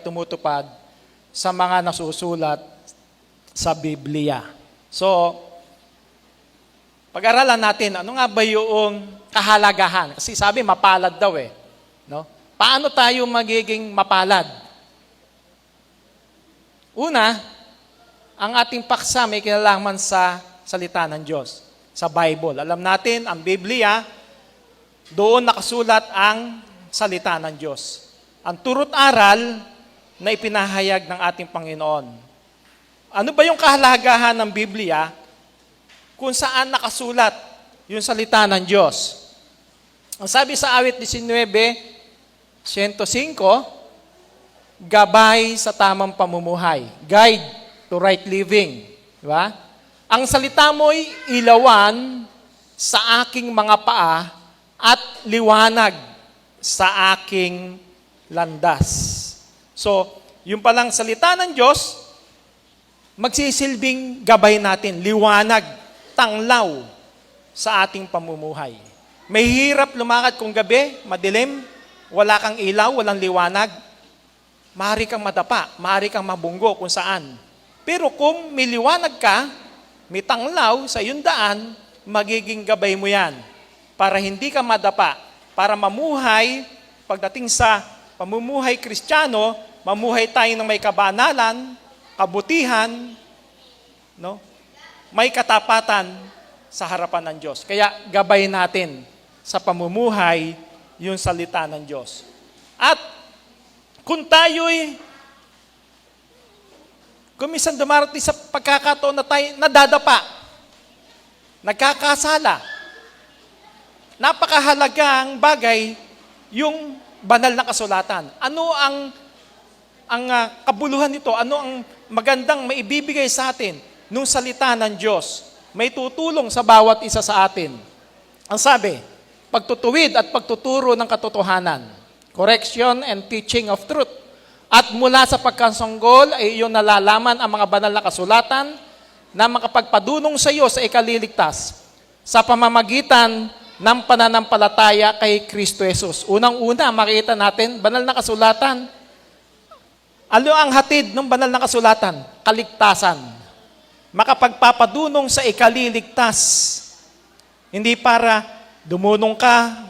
tumutupad sa mga nasusulat sa Biblia. So, pag-aralan natin, ano nga ba yung kahalagahan? Kasi sabi, mapalad daw eh. No? Paano tayo magiging mapalad? Una, ang ating paksa may kinalaman sa salita ng Diyos, sa Bible. Alam natin, ang Biblia, doon nakasulat ang salita ng Diyos. Ang turut aral na ipinahayag ng ating Panginoon. Ano ba yung kahalagahan ng Biblia kung saan nakasulat yung salita ng Diyos? Ang sabi sa awit 19:105, gabay sa tamang pamumuhay. Guide to right living. Diba? Ang salita mo'y ilawan sa aking mga paa at liwanag sa aking landas. So, yung palang salita ng Diyos, magsisilbing gabay natin, liwanag, tanglaw sa ating pamumuhay. May hirap lumakad kung gabi, madilim, wala kang ilaw, walang liwanag, maaari kang madapa, maaari kang mabunggo kung saan. Pero kung may liwanag ka, may tanglaw sa iyong daan, magiging gabay mo yan para hindi ka madapa, para mamuhay, pagdating sa pamumuhay Kristiyano, mamuhay tayo ng may kabanalan, kabutihan, no? May katapatan sa harapan ng Diyos. Kaya gabay natin sa pamumuhay yung salita ng Diyos. At kung tayo'y minsan dumarating sa pagkakataon na tayo nadadapa, nagkakasala, napakahalagang bagay yung banal na kasulatan. Ano ang kabuluhan nito? Ano ang magandang maibibigay sa atin nung salita ng Diyos? May tutulong sa bawat isa sa atin. Ang sabi, pagtutuwid at pagtuturo ng katotohanan, correction and teaching of truth. At mula sa pagkasanggol ay iyong nalalaman ang mga banal na kasulatan na makapagpadunong sa iyo sa ikaliligtas sa pamamagitan ng pananampalataya kay Kristo Jesus. Unang-una, makita natin, banal na kasulatan. Ano ang hatid ng banal na kasulatan? Kaligtasan. Makapagpapadunong sa ikaliligtas. Hindi para dumunong ka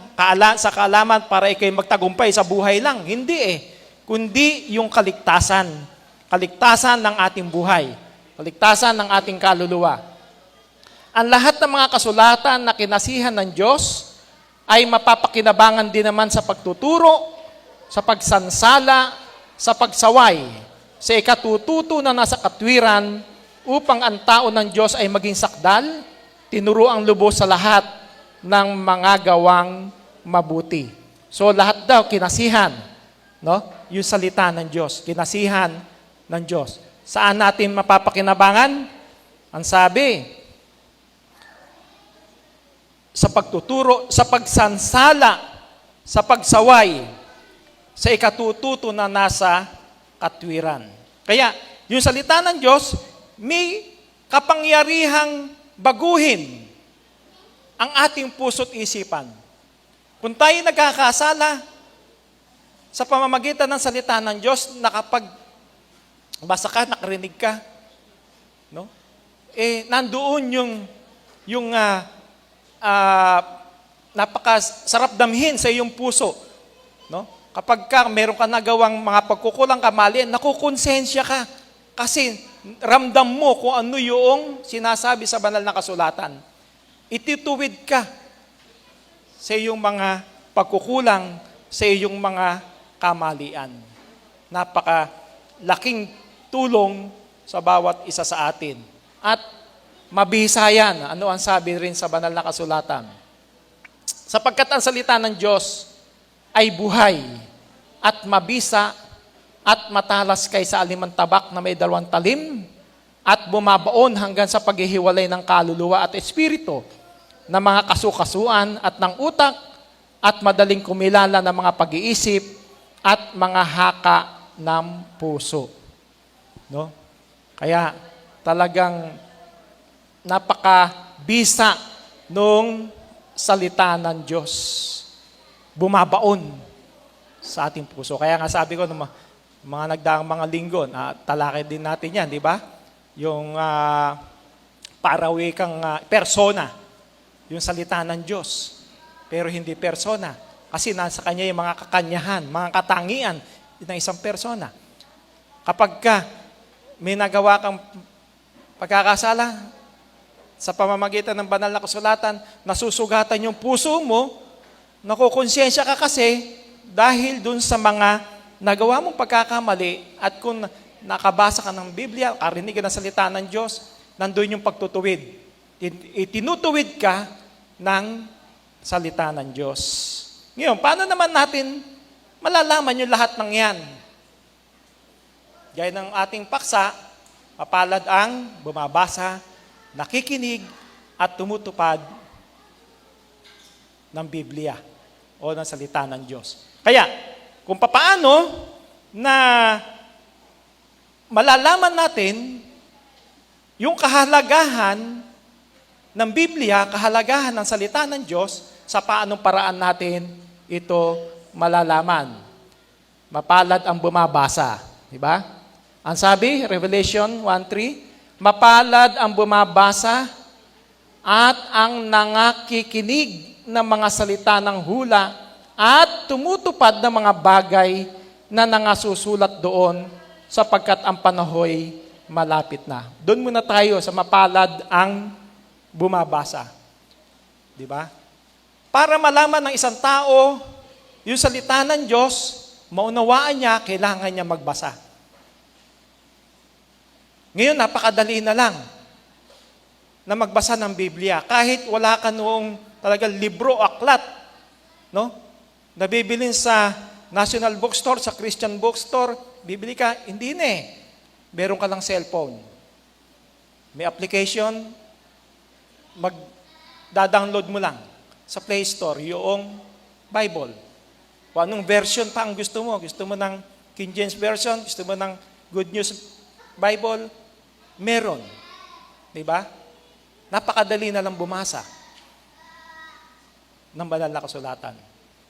sa kaalaman para ikay magtagumpay sa buhay lang. Hindi eh. Kundi yung kaligtasan. Kaligtasan ng ating buhay. Kaligtasan ng ating kaluluwa. Ang lahat ng mga kasulatan na kinasihan ng Diyos ay mapapakinabangan din naman sa pagtuturo, sa pagsansala, sa pagsaway, sa ikatututo na nasa katwiran upang ang tao ng Diyos ay maging sakdal, tinuro ang lubos sa lahat ng mga gawang mabuti. So lahat daw kinasihan, no? Yung salita ng Diyos, kinasihan ng Diyos. Saan natin mapapakinabangan? Ang sabi, sa pagtuturo, sa pagsansala, sa pagsaway, sa ikatututo na nasa katwiran. Kaya, yung salita ng Diyos, may kapangyarihang baguhin ang ating puso't isipan. Kung tayo nagkakasala, sa pamamagitan ng salita ng Diyos, basa ka, nakarinig ka, no? Nandoon yung napakasarap damhin sa iyong puso, no? Kapag meron ka nagawang mga pagkukulang kamali, nakukonsensya ka kasi ramdam mo kung ano yung sinasabi sa banal na kasulatan. Itituwid ka sa iyong mga pagkukulang, sa iyong mga kamalian. Napakalaking tulong sa bawat isa sa atin. At mabisa yan. Ano ang sabi rin sa banal na kasulatan? Sapagkat ang salita ng Diyos ay buhay at mabisa at matalas kaysa alimang tabak na may 2 talim at bumabaon hanggang sa paghihiwalay ng kaluluwa at espiritu ng mga kasukasuan at ng utak at madaling kumilala ng mga pag-iisip at mga haka ng puso. No? Kaya talagang napakabisa nung salita ng Diyos. Bumabaon sa ating puso. Kaya nga sabi ko, Mga nagdaang mga linggo, talakay din natin yan, di ba? Yung parawikang persona, yung salita ng Diyos, pero hindi persona. Kasi nasa kanya yung mga kakanyahan, mga katangian ng isang persona. Kapag ka may nagawa kang pagkakasala, sa pamamagitan ng banal na kasulatan, nasusugatan yung puso mo, nakukonsensya ka kasi dahil dun sa mga nagawa mong pagkakamali at kung nakabasa ka ng Biblia, karinig ka ng salita ng Diyos, nandun yung pagtutuwid. Itinutuwid ka ng salita ng Diyos. Ngayon, paano naman natin malalaman yung lahat ng yan? Gaya ng ating paksa, mapalad ang bumabasa, nakikinig, at tumutupad ng Biblia o ng salita ng Diyos. Kaya, kung papaano na malalaman natin yung kahalagahan ng Biblia, kahalagahan ng salita ng Diyos, sa paanong paraan natin ito malalaman. Mapalad ang bumabasa. Diba? Ang sabi, Revelation 1:3, mapalad ang bumabasa at ang nangakikinig ng mga salita ng hula at tumutupad ng mga bagay na nangasusulat doon sapagkat ang panahoy malapit na. Doon muna tayo sa mapalad ang bumabasa. Di ba? Para malaman ng isang tao yung salita ng Diyos, maunawaan niya, kailangan niya magbasa. Ngayon, napakadali na lang na magbasa ng Biblia. Kahit wala ka noong talagang libro o aklat, no? Nabibilin sa National Bookstore, sa Christian Bookstore, bibili ka, hindi na eh. Meron ka lang cellphone. May application, magda-download mo lang sa Play Store yung Bible. Kung anong version pa ang gusto mo ng King James Version, gusto mo ng Good News Bible, meron. Diba? Napakadali na lang bumasa ng banal na kasulatan.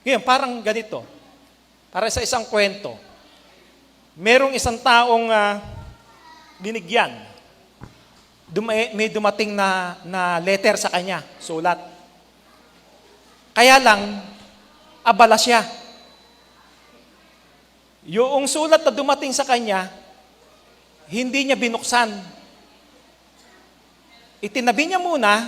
Ngayon, parang ganito. Para sa isang kwento. Merong isang taong binigyan. May dumating na letter sa kanya, sulat. Kaya lang, abala siya. Yung sulat na dumating sa kanya, hindi niya binuksan. Itinabi niya muna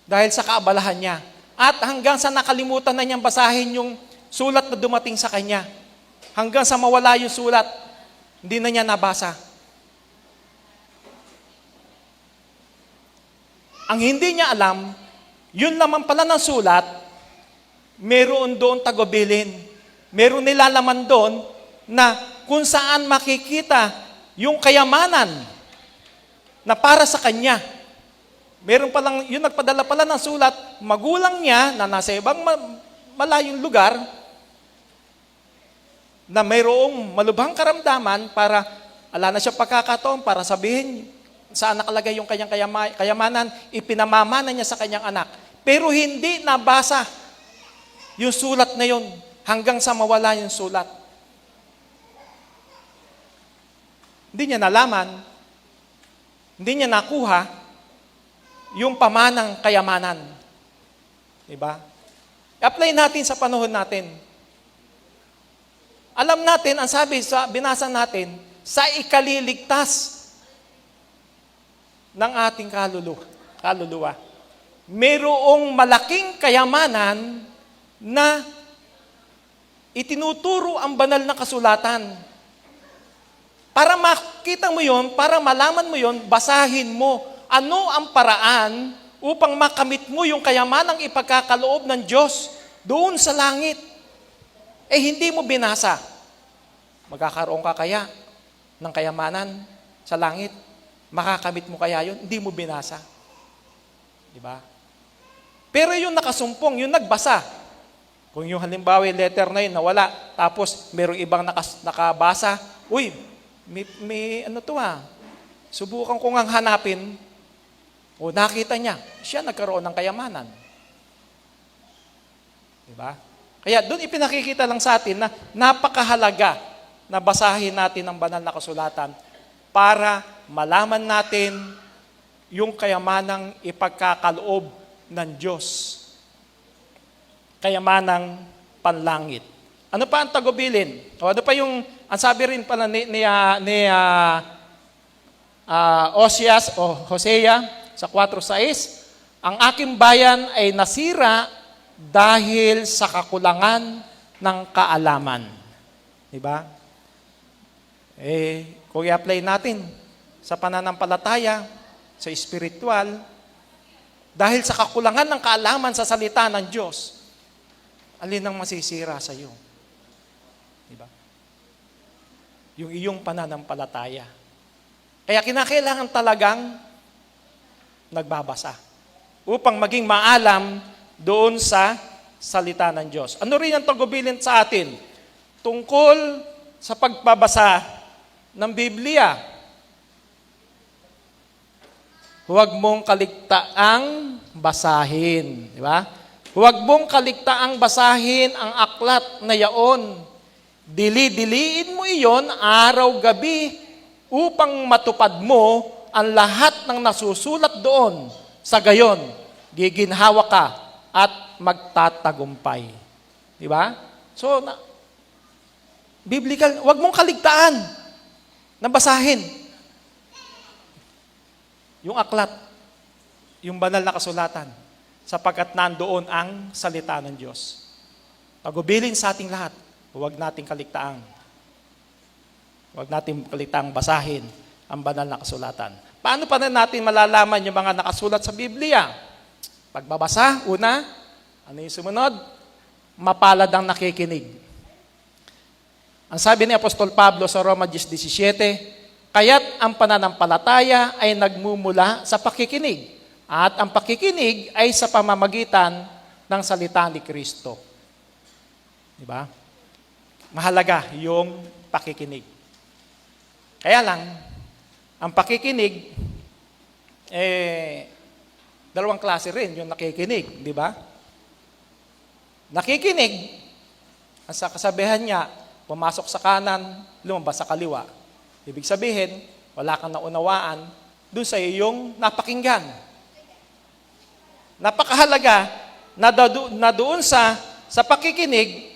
dahil sa kaabalahan niya. At hanggang sa nakalimutan na niyang basahin yung sulat na dumating sa kanya. Hanggang sa mawala yung sulat, hindi na niya nabasa. Ang hindi niya alam, yun naman pala ng sulat, meron doon tagubilin. Meron nilalaman doon na kung saan makikita yung kayamanan na para sa kanya. Meron palang, yung nagpadala pala ng sulat, magulang niya na nasa ibang malayong lugar, na mayroong malubhang karamdaman para ala na siya pagkakataon para sabihin saan nakalagay yung kanyang kayamanan, ipinamamana niya sa kanyang anak. Pero hindi nabasa yung sulat na yun hanggang sa mawala yung sulat. Hindi niya nalaman, hindi niya nakuha yung pamanang kayamanan. Diba? I-apply natin sa panahon natin. Alam natin, ang sabi sa binasa natin, sa ikaliligtas ng ating kaluluwa. Mayroong malaking kayamanan na itinuturo ang banal na kasulatan. Para makita mo yon, para malaman mo yon, basahin mo ano ang paraan upang makamit mo yung kayamanang ipagkakaloob ng Diyos doon sa langit. Eh hindi mo binasa. Magkakaroon ka kaya ng kayamanan sa langit? Makakamit mo kaya yun? Hindi mo binasa. Diba? Pero yung nakasumpong, yung nagbasa, kung yung halimbawa yung letter na yun nawala, tapos merong ibang nakabasa, uy, may ano to subukan ko ngang hanapin, o nakita niya, siya nagkaroon ng kayamanan. Diba? Kaya doon ipinakikita lang sa atin na napakahalaga na basahin natin ang banal na kasulatan para malaman natin yung kayamanang ipagkakaloob ng Diyos. Kayamanang panlangit. Ano pa ang tagubilin? O ano pa yung, ang sabi rin pala ni Oseas o Hosea sa 4:6, ang aking bayan ay nasira dahil sa kakulangan ng kaalaman. Diba? Kung i-apply natin sa pananampalataya, sa espiritual, dahil sa kakulangan ng kaalaman sa salita ng Diyos, alin ang masisira sa iyo? Diba? Yung iyong pananampalataya. Kaya kinakailangan talagang nagbabasa upang maging maalam doon sa salita ng Diyos. Ano rin ang tagubilin sa atin tungkol sa pagbabasa ng Biblia? Huwag mong kaligtaang basahin. Di ba? Huwag mong kaligtaang basahin ang aklat na yaon. Dili-diliin mo iyon araw-gabi upang matupad mo ang lahat ng nasusulat doon. Sa gayon, giginhawa ka at magtatagumpay. Di ba? So, biblical, huwag mong kaligtaan na basahin yung aklat, yung banal na kasulatan, sapagkat nandoon ang salita ng Diyos. Tagubilin sa ating lahat, huwag nating kaligtaang. Huwag nating kaligtaang basahin ang banal na kasulatan. Paano pa na natin malalaman yung mga nakasulat sa Biblia? Pagbabasa, una, ano yung sumunod? Mapalad ang nakikinig. Ang sabi ni Apostol Pablo sa Roma 10:17, kaya't ang pananampalataya ay nagmumula sa pakikinig, at ang pakikinig ay sa pamamagitan ng salita ni Kristo. Di ba? Mahalaga yung pakikinig. Kaya lang, ang pakikinig, dalawang klase rin yung nakikinig, di ba? Nakikinig, ang sa kasabihan niya, pumasok sa kanan, lumabas sa kaliwa. Ibig sabihin, wala kang naunawaan doon sa iyong napakinggan. Napakahalaga na doon sa pakikinig,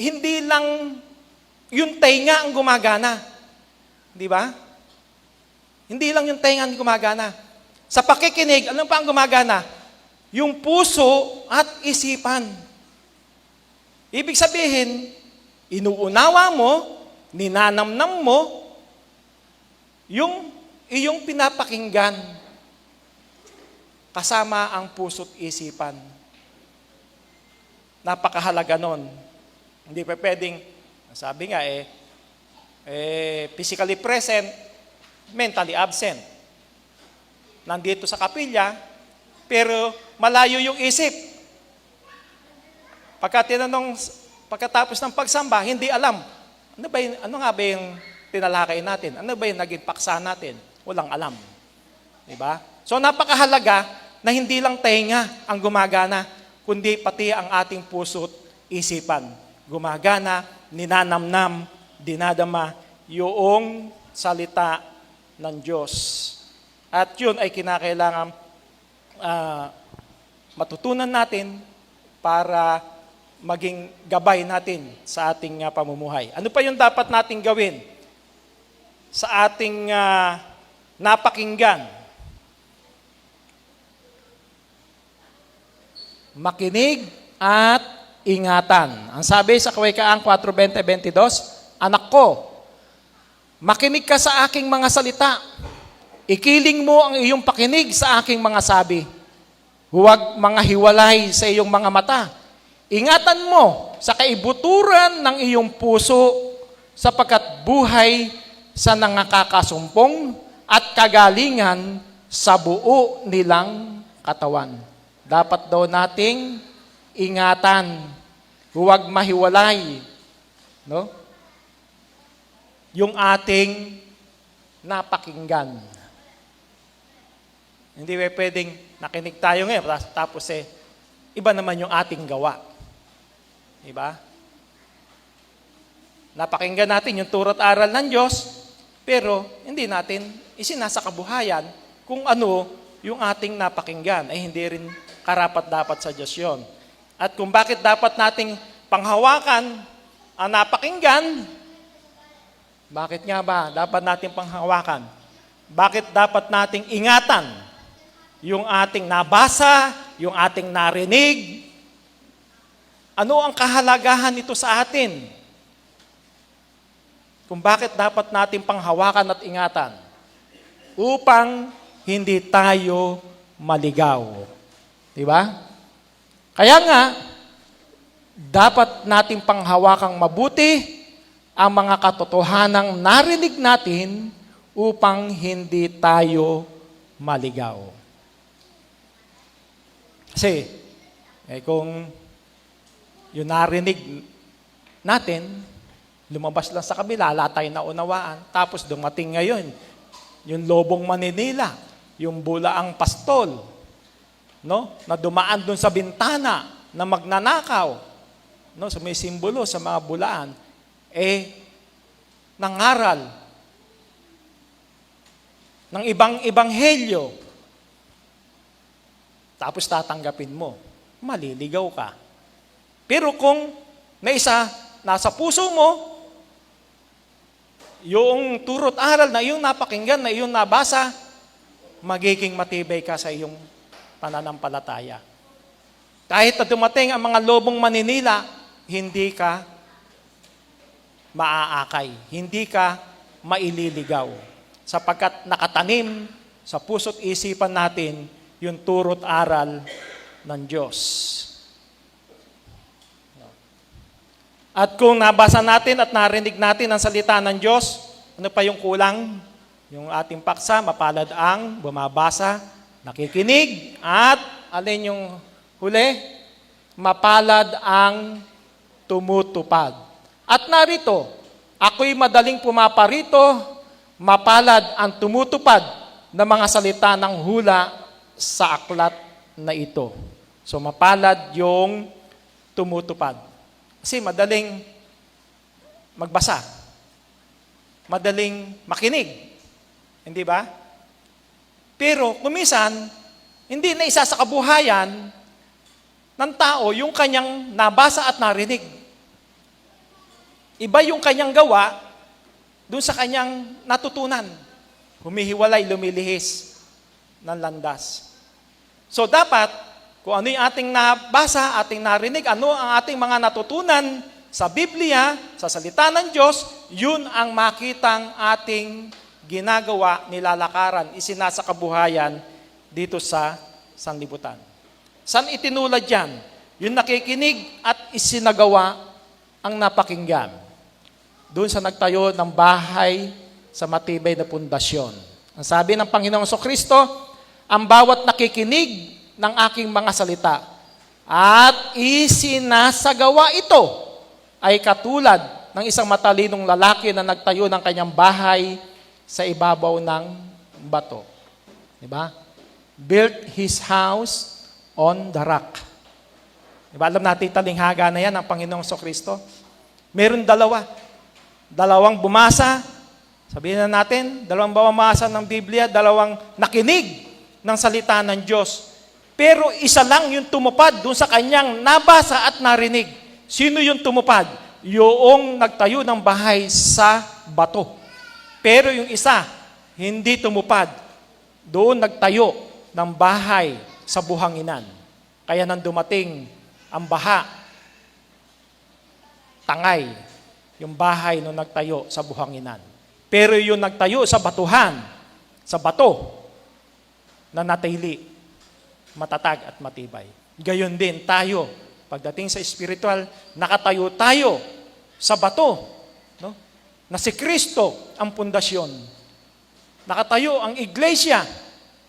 hindi lang yung tainga ang gumagana. Di ba? Hindi lang yung tainga ang gumagana. Sa pakikinig, ano pa ang gumagana? Yung puso at isipan. Ibig sabihin, inuunawa mo, ninanamnam mo yung iyong pinapakinggan kasama ang puso't isipan. Napakahalaga nun. Hindi pa pwedeng, sabi nga physically present, mentally absent. Nandito sa kapilya, pero malayo yung isip. Pagkatapos ng pagsamba, hindi alam. Ano nga ba yung tinalakay natin? Ano ba yung naging paksa natin? Walang alam. Diba? So napakahalaga na hindi lang tainga ang gumagana, kundi pati ang ating puso't isipan. Gumagana, ninanamnam, dinadama yung salita ng Diyos. At yun ay kinakailangan matutunan natin para maging gabay natin sa ating pamumuhay. Ano pa yung dapat nating gawin sa ating napakinggan? Makinig at ingatan. Ang sabi sa Kawikaan 4:20-22, anak ko, makinig ka sa aking mga salita. Ikiling mo ang iyong pakinig sa aking mga sabi. Huwag mga hiwalay sa iyong mga mata. Ingatan mo sa kaibuturan ng iyong puso sapagkat buhay sa nangakakasumpong at kagalingan sa buo nilang katawan. Dapat daw nating ingatan, huwag mahiwalay, no? Yung ating napakinggan. Hindi ba pwedeng nakinig tayo ngayon, tapos iba naman yung ating gawa. Diba? napakinggan natin yung turo't aral ng Diyos, pero hindi natin isinasakabuhayan kung ano yung ating napakinggan. Ay hindi rin karapat-dapat sa Diyos yun. At kung bakit dapat nating panghawakan ang napakinggan, bakit nga ba dapat nating panghawakan? Bakit dapat nating ingatan yung ating nabasa, yung ating narinig? Ano ang kahalagahan nito sa atin? Kung bakit dapat natin panghawakan at ingatan? Upang hindi tayo maligaw. Diba? Kaya nga, dapat nating panghawakang mabuti ang mga katotohanang narinig natin upang hindi tayo maligaw. Kasi, kung yung narinig natin, lumabas lang sa kabila, wala tayong naunawaan, tapos dumating ngayon, yung lobong Maninila, yung bulaang pastol, no? Na dumaan dun sa bintana na magnanakaw, no? So may simbolo sa mga bulaan, nangaral ng ibang ebanghelyo, tapos tatanggapin mo, maliligaw ka. Pero kung nasa puso mo, yung turo't aral na iyong napakinggan, na iyong nabasa, magiging matibay ka sa iyong pananampalataya. Kahit na dumating ang mga lobong Maninila, hindi ka maaakay, hindi ka maililigaw. Sapagkat nakatanim sa puso't isipan natin yung turo't aral ng Diyos. At kung nabasa natin at narinig natin ang salita ng Diyos, ano pa yung kulang? Yung ating paksa, mapalad ang bumabasa, nakikinig, at alin yung huli? Mapalad ang tumutupad. At narito, ako'y madaling pumaparito, mapalad ang tumutupad ng mga salita ng hula sa aklat na ito. So mapalad yung tumutupad. Kasi madaling magbasa. Madaling makinig. Hindi ba? Pero kumisan, hindi na isa sa kabuhayan ng tao yung kanyang nabasa at narinig. Iba yung kanyang gawa dun sa kanyang natutunan. Humihiwalay, lumilihis ng landas. So dapat, kung ano yung ating nabasa, ating narinig, ano ang ating mga natutunan sa Biblia, sa salita ng Diyos, yun ang makitang ating ginagawa, nilalakaran, isinasakabuhayan dito sa sanlibutan. Saan itinulad yan? Yung nakikinig at isinagawa ang napakinggan. Doon sa nagtayo ng bahay sa matibay na pundasyon. Ang sabi ng Panginoong Kristo, ang bawat nakikinig ng aking mga salita at isinasagawa ito ay katulad ng isang matalinong lalaki na nagtayo ng kanyang bahay sa ibabaw ng bato. Diba? Built his house on the rock. Diba? Alam natin talinghaga na yan ng Panginoong Kristo. Meron dalawang bumasa, sabihin na natin, dalawang bumasa ng Biblia, dalawang nakinig ng salita ng Diyos. Pero isa lang yung tumupad doon sa kanyang nabasa at narinig. Sino yung tumupad? Yung nagtayo ng bahay sa bato. Pero yung isa, hindi tumupad. Doon nagtayo ng bahay sa buhanginan. Kaya nang dumating ang baha, tangay yung bahay nung nagtayo sa buhanginan. Pero yung nagtayo sa batuhan, sa bato, na natili, matatag at matibay. Gayon din tayo, pagdating sa spiritual, nakatayo tayo sa bato, no? Na si Kristo ang pundasyon. Nakatayo ang iglesia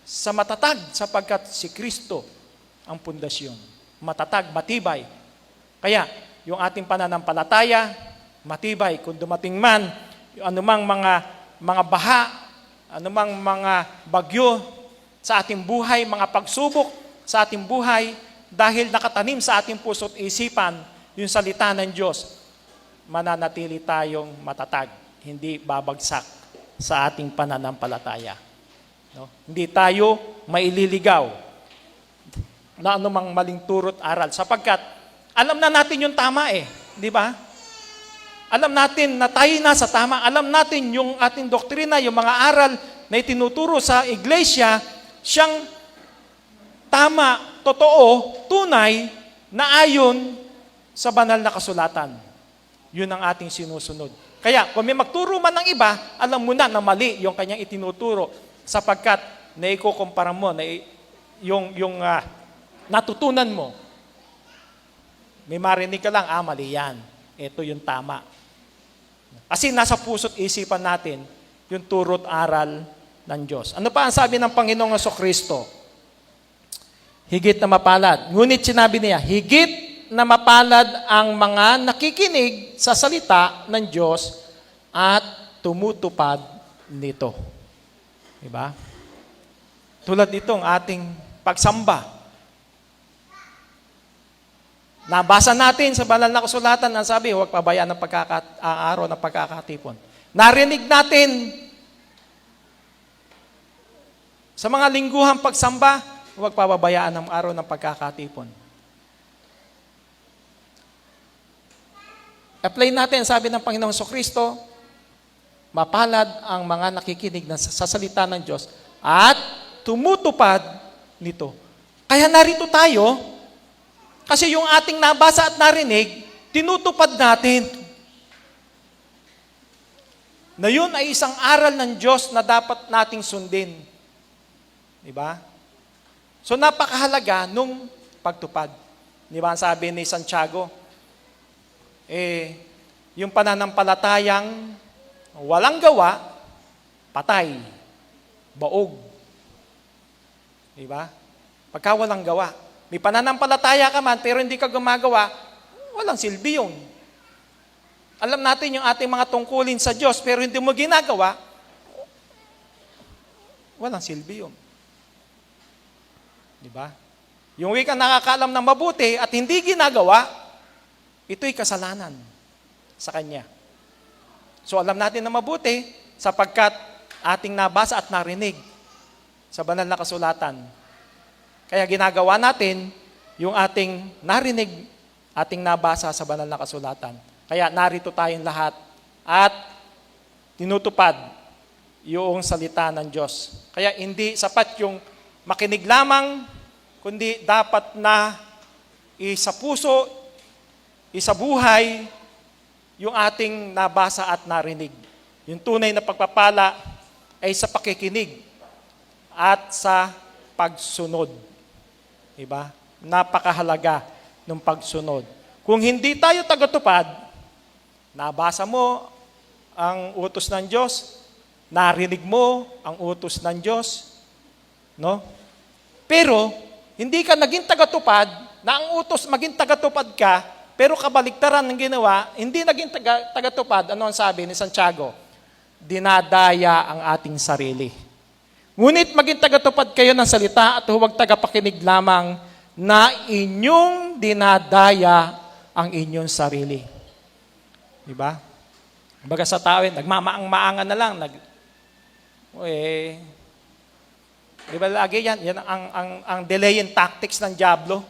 sa matatag sapagkat si Kristo ang pundasyon. Matatag, matibay. Kaya, yung ating pananampalataya, matibay. Kung dumating man, yung anumang mga baha, anumang mga bagyo sa ating buhay, mga pagsubok sa ating buhay, dahil nakatanim sa ating puso't isipan yung salita ng Diyos. mananatili tayong matatag, hindi babagsak sa ating pananampalataya. No? Hindi tayo maililigaw na anumang maling turo't aral sapagkat alam na natin yung tama di ba? Alam natin na tayo nasa tama, alam natin yung ating doktrina, yung mga aral na itinuturo sa iglesia, siyang tama, totoo, tunay, na ayon sa banal na kasulatan. Yun ang ating sinusunod. Kaya kung may magturo man ng iba, alam mo na mali yung kanyang itinuturo sapagkat naikukumpara mo na yung natutunan mo. May marinig ka lang, mali yan. Ito yung tama. Kasi nasa puso't isipan natin yung turo't aral ng Diyos. Ano pa ang sabi ng Panginoong Jesucristo? Higit na mapalad. Ngunit sinabi niya, higit na mapalad ang mga nakikinig sa salita ng Diyos at tumutupad nito. Diba? Tulad nitong ating pagsamba. Nabasa natin sa banal na kasulatan ang sabi, huwag pabayaan ng araw ng pagkakatipon. Narinig natin sa mga lingguhang pagsamba, huwag pababayaan ng araw ng pagkakatipon. Apply natin, sabi ng Panginoong Jesucristo, mapalad ang mga nakikinig sa salita ng Diyos at tumutupad nito. Kaya narito tayo, kasi yung ating nabasa at narinig, tinutupad natin. Na yun ay isang aral ng Diyos na dapat nating sundin. Diba? So napakahalaga nung pagtupad. Diba ang sabi ni Santiago? Yung pananampalatayang walang gawa, patay, baog. Diba? Pagka walang gawa. May pananampalataya ka man, pero hindi ka gumagawa, walang silbi yun. Alam natin yung ating mga tungkulin sa Diyos, pero hindi mo ginagawa, walang silbi yun. Diba? Yung wikang nakakaalam ng mabuti at hindi ginagawa, ito'y kasalanan sa Kanya. So alam natin na mabuti sapagkat ating nabasa at narinig sa banal na kasulatan. Kaya ginagawa natin yung ating narinig, ating nabasa sa banal na kasulatan. Kaya narito tayong lahat at tinutupad yung salita ng Diyos. Kaya hindi sapat yung makinig lamang, kundi dapat na isa puso, isa buhay, yung ating nabasa at narinig. Yung tunay na pagpapala ay sa pakikinig at sa pagsunod. Diba? Napakahalaga ng pagsunod. Kung hindi tayo tagatupad, nabasa mo ang utos ng Diyos, narinig mo ang utos ng Diyos, no? Pero, hindi ka naging tagatupad, na ang utos maging tagatupad ka, pero kabaligtaran ng ginawa, hindi naging tagatupad, ano ang sabi ni Santiago? Dinadaya ang ating sarili. Ngunit maging tagatupad kayo ng salita at huwag tagapakinig lamang na inyong dinadaya ang inyong sarili. Diba? Baga sa tao, nagmamaang-maangan na lang. Diba lagi yan? Yan ang delaying tactics ng Diablo.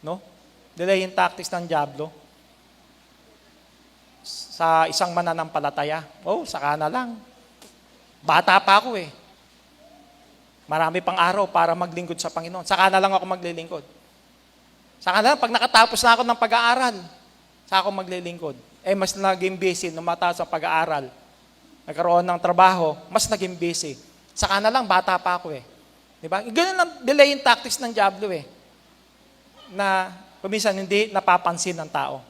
No? Delaying tactics ng Diablo. Sa isang mananampalataya. Saka na lang. Bata pa ako Marami pang araw para maglingkod sa Panginoon. Saka na lang ako maglilingkod. Saka na lang, pag nakatapos na ako ng pag-aaral, saka ako maglilingkod. Mas naging busy nung mataas ang pag-aaral. Nagkaroon ng trabaho, mas naging busy. Saka na lang, bata pa ako Diba? Ganun ang delaying tactics ng Diablo na kuminsan hindi napapansin ng tao.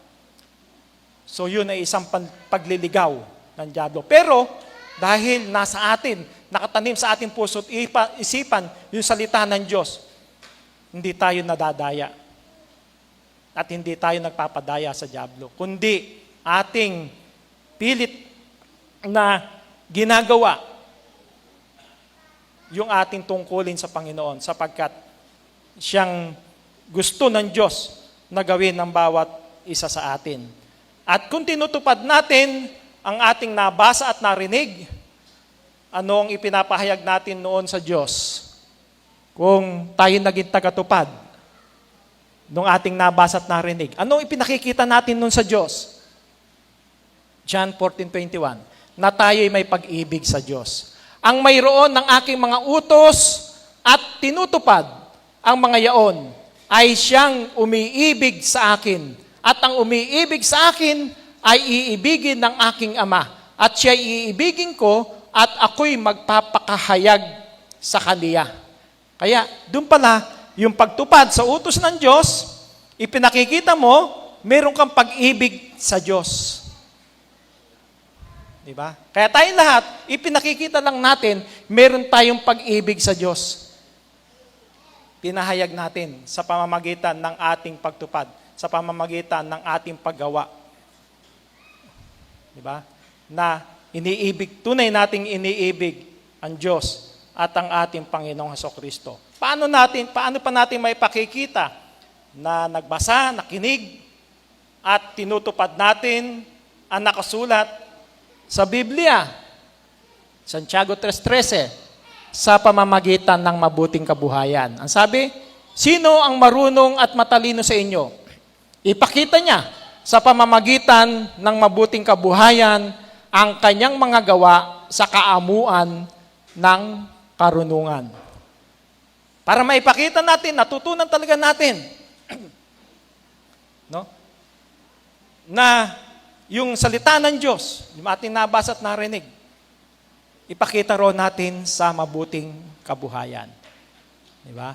So yun ay isang pagliligaw ng Diablo. Pero, dahil nasa atin, nakatanim sa ating puso at isipan yung salita ng Diyos, hindi tayo nadadaya. At hindi tayo nagpapadaya sa Diablo. Kundi ating pilit na ginagawa yung ating tungkulin sa Panginoon sapagkat siyang gusto ng Diyos na gawin ng bawat isa sa atin. At kung tinutupad natin ang ating nabasa at narinig, ano ang ipinapahayag natin noon sa Diyos? Kung tayo naging tagatupad nung ating nabasa at narinig, ano ang ipinakikita natin noon sa Diyos? John 14:21, na tayo'y may pag-ibig sa Diyos. Ang mayroon ng aking mga utos at tinutupad ang mga yaon ay siyang umiibig sa akin. At ang umiibig sa akin ay iibigin ng aking Ama. At siya'y iibigin ko at ako'y magpapakahayag sa kaniya. Kaya, doon pala, yung pagtupad sa utos ng Diyos, ipinakikita mo, meron kang pag-ibig sa Diyos. Diba? Kaya tayong lahat, ipinakikita lang natin, meron tayong pag-ibig sa Diyos. Pinahayag natin sa pamamagitan ng ating pagtupad, sa pamamagitan ng ating paggawa. Diba? Na tunay nating iniibig ang Diyos at ang ating Panginoong Hesukristo. Paano pa natin may pakikita na nagbasa, nakinig, at tinutupad natin ang nakasulat sa Biblia, Santiago 3:13, sa pamamagitan ng mabuting kabuhayan. Ang sabi, sino ang marunong at matalino sa inyo? Ipakita niya sa pamamagitan ng mabuting kabuhayan ang kanyang mga gawa sa kaamuan ng karunungan. Para maipakita natin, natutunan talaga natin, no? Na yung salita ng Diyos, yung ating nabasa at narinig, ipakita ro natin sa mabuting kabuhayan. Di ba?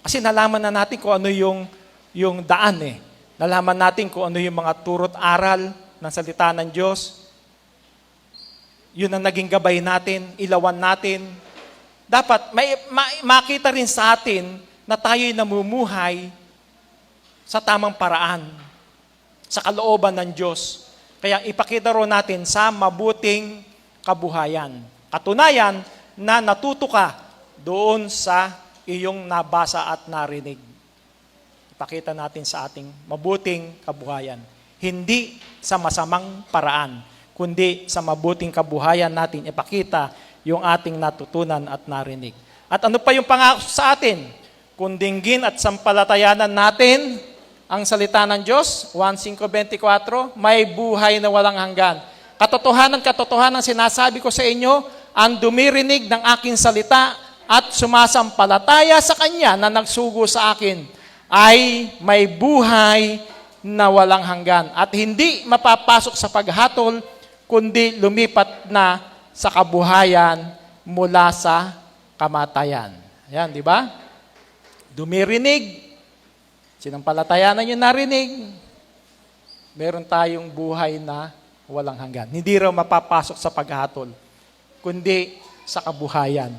Kasi nalaman na natin kung ano yung daan eh. Nalaman natin kung ano yung mga turo't aral ng salita ng Diyos. Yun ang naging gabay natin, ilawan natin. Dapat makita rin sa atin na tayo'y namumuhay sa tamang paraan, sa kalooban ng Diyos. Kaya ipakita ro natin sa mabuting kabuhayan. Katunayan na natuto ka doon sa iyong nabasa at narinig. Ipakita natin sa ating mabuting kabuhayan. Hindi sa masamang paraan, kundi sa mabuting kabuhayan natin ipakita yung ating natutunan at narinig. At ano pa yung pangako sa atin? Kung dinggin at sampalatayanan natin ang salita ng Diyos, 1:5-24, may buhay na walang hanggan. Katotohanan sinasabi ko sa inyo, ang dumirinig ng aking salita at sumasampalataya sa Kanya na nagsugo sa akin, ay may buhay na walang hanggan. At hindi mapapasok sa paghatol, kundi lumipat na sa kabuhayan mula sa kamatayan. Ayan, di ba? Dumirinig, sinampalatayanan yung narinig, meron tayong buhay na walang hanggan. Hindi raw mapapasok sa paghatol, kundi sa kabuhayan.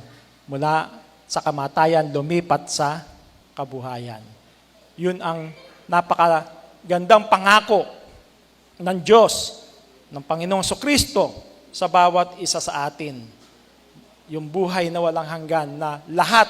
Mula sa kamatayan, lumipat sa kabuhayan. Yun ang napakagandang pangako ng Diyos, ng Panginoong Jesucristo sa bawat isa sa atin. Yung buhay na walang hanggan na lahat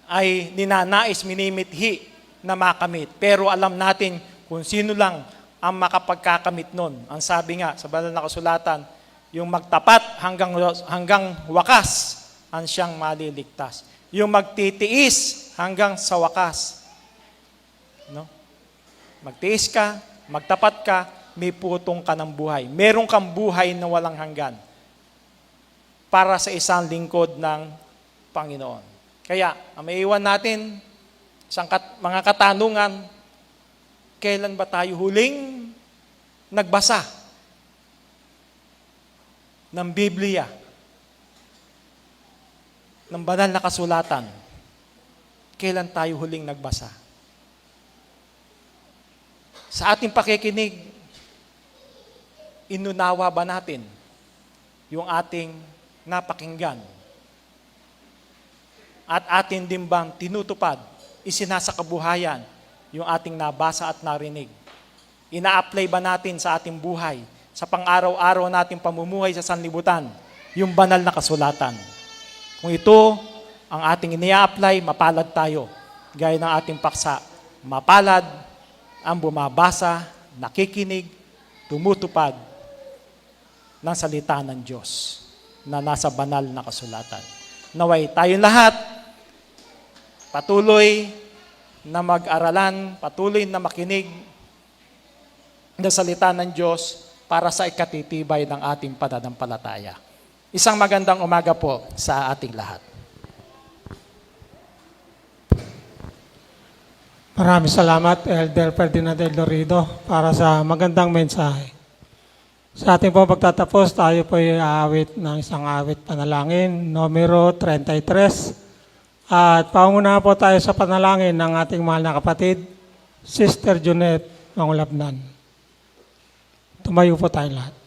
ay ninanais, minimithi na makamit. Pero alam natin kung sino lang ang makapagkakamit nun. Ang sabi nga sa banal na kasulatan, yung magtapat hanggang wakas, ang siyang maliligtas. Yung magtitiis hanggang sa wakas. No? Magtiis ka, magtapat ka, may putong ka ng buhay. Meron kang buhay na walang hanggan para sa isang lingkod ng Panginoon. Kaya, ang maiiwan natin, mga katanungan, kailan ba tayo huling nagbasa ng Biblia, ng banal na kasulatan? Kailan tayo huling nagbasa? Sa ating pakikinig, inunawa ba natin yung ating napakinggan? At atin din bang tinutupad, isinasakabuhayan yung ating nabasa at narinig? Ina-apply ba natin sa ating buhay, sa pang-araw-araw nating pamumuhay sa sanlibutan, yung banal na kasulatan? Kung ito ang ating ina-apply, mapalad tayo. Gaya ng ating paksa, mapalad ang bumabasa, nakikinig, tumutupad ng salita ng Diyos na nasa banal na kasulatan. Naway tayong lahat patuloy na mag-aralan, patuloy na makinig ng salita ng Diyos para sa ikatitibay ng ating pananampalataya. Isang magandang umaga po sa ating lahat. Maraming salamat, Elder Ferdinand L. Lorido, para sa magandang mensahe. Sa ating po pagtatapos, tayo po ay aawit ng isang awit panalangin, numero 33. At paungunahan po tayo sa panalangin ng ating mahal na kapatid, Sister Junette Mangulabnan. Tumayo po tayo lahat.